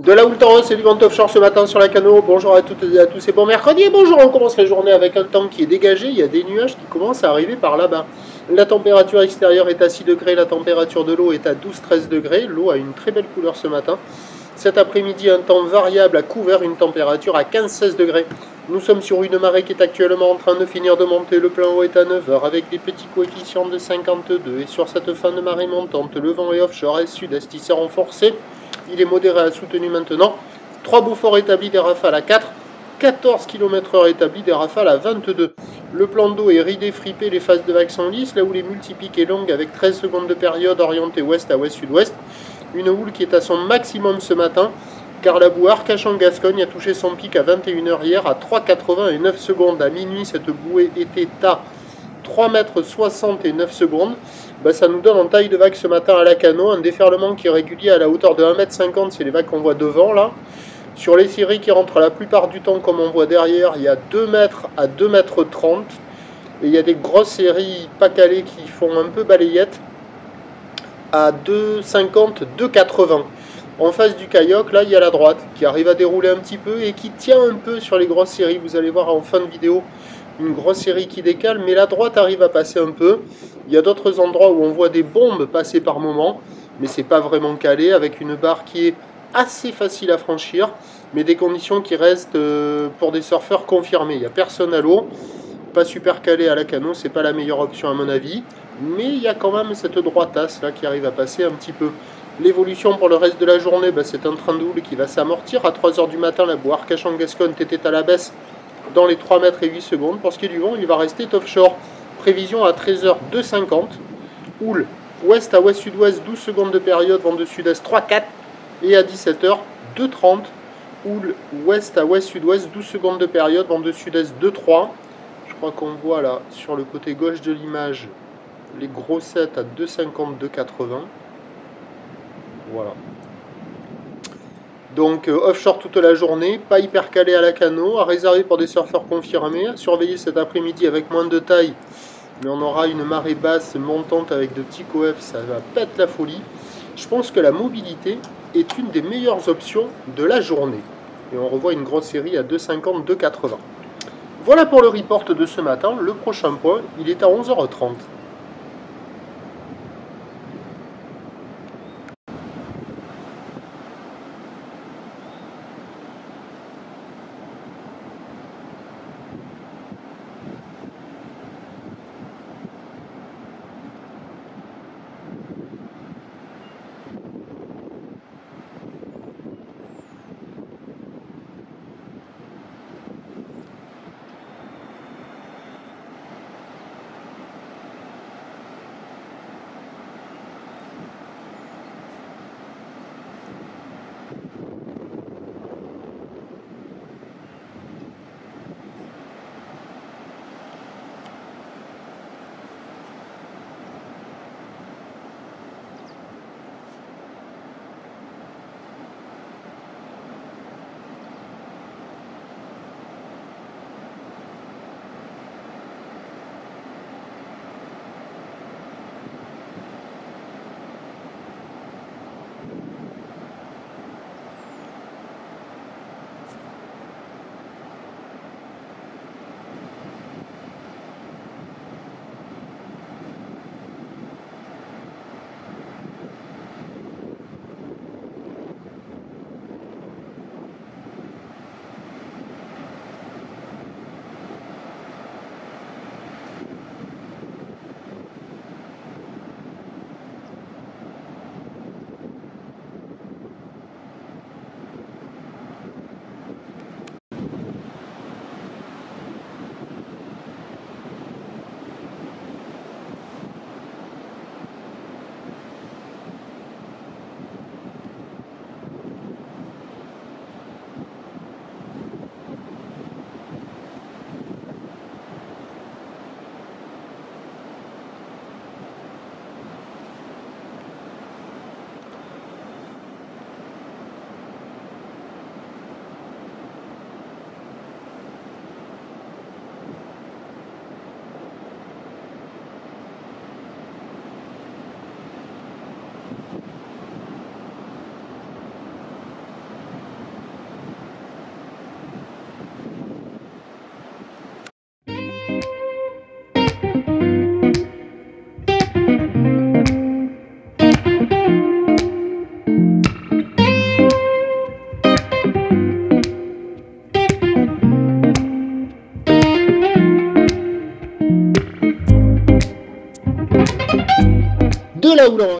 De la Oultan, c'est du vent offshore ce matin sur la Cano. Bonjour à toutes et à tous, c'est bon mercredi. Et bonjour, on commence la journée avec un temps qui est dégagé. Il y a des nuages qui commencent à arriver par là-bas. La température extérieure est à 6 degrés, la température de l'eau est à 12-13 degrés. L'eau a une très belle couleur ce matin. Cet après-midi, un temps variable à couvert, une température à 15-16 degrés. Nous sommes sur une marée qui est actuellement en train de finir de monter. Le plein eau est à 9 h avec des petits coefficients de 52. Et sur cette fin de marée montante, le vent est offshore et sud-est, il s'est renforcé. Il est modéré à soutenu maintenant. 3 Beaufort établis, des rafales à 4. 14 km/h établis, des rafales à 22. Le plan d'eau est ridé, fripé, les phases de vagues sont lisses, la houle est multipique et longue avec 13 secondes de période orientée ouest à ouest-sud-ouest. Une houle qui est à son maximum ce matin, car la boue Arcachon-Gascogne a touché son pic à 21 h hier à 3,89 secondes. À minuit, cette bouée était à 3,69 m. Ça nous donne en taille de vague ce matin à la Cano, un déferlement qui est régulier à la hauteur de 1,50 m, c'est les vagues qu'on voit devant là. Sur les séries qui rentrent la plupart du temps, comme on voit derrière, il y a 2 mètres à 2,30 m. Et il y a des grosses séries pas calées qui font un peu balayette à 2,50, 2,80. En face du kayak, là, il y a la droite qui arrive à dérouler un petit peu et qui tient un peu sur les grosses séries. Vous allez voir en fin de vidéo une grosse série qui décale, mais la droite arrive à passer un peu. Il y a d'autres endroits où on voit des bombes passer par moment, mais c'est pas vraiment calé, avec une barre qui est assez facile à franchir, mais des conditions qui restent pour des surfeurs confirmés. Il n'y a personne à l'eau, pas super calé à la Cano, c'est pas la meilleure option à mon avis, mais il y a quand même cette droitasse là qui arrive à passer un petit peu. L'évolution pour le reste de la journée, c'est un train de houle qui va s'amortir. À 3 h du matin, la boue Arcachon-Gascogne était à la baisse dans les 3 mètres et 8 secondes. Pour ce qui est du vent, il va rester offshore. Prévision à 13 h 2,50. Houle ouest à ouest-sud-ouest, 12 secondes de période, vent de sud-est 3,4. Et à 17 h 2,30. Houle ouest à ouest-sud-ouest, 12 secondes de période, vent de sud-est 2,3. Je crois qu'on voit là, sur le côté gauche de l'image, les grossettes à 2,50, 2,80. Voilà. Donc offshore toute la journée, pas hyper calé à la Cano, à réserver pour des surfeurs confirmés, à surveiller cet après-midi avec moins de taille, mais on aura une marée basse montante avec de petits coefs, ça va pète la folie. Je pense que la mobilité est une des meilleures options de la journée. Et on revoit une grosse série à 2,50, 2,80. Voilà pour le report de ce matin. Le prochain point, il est à 11 h 30. De la houblon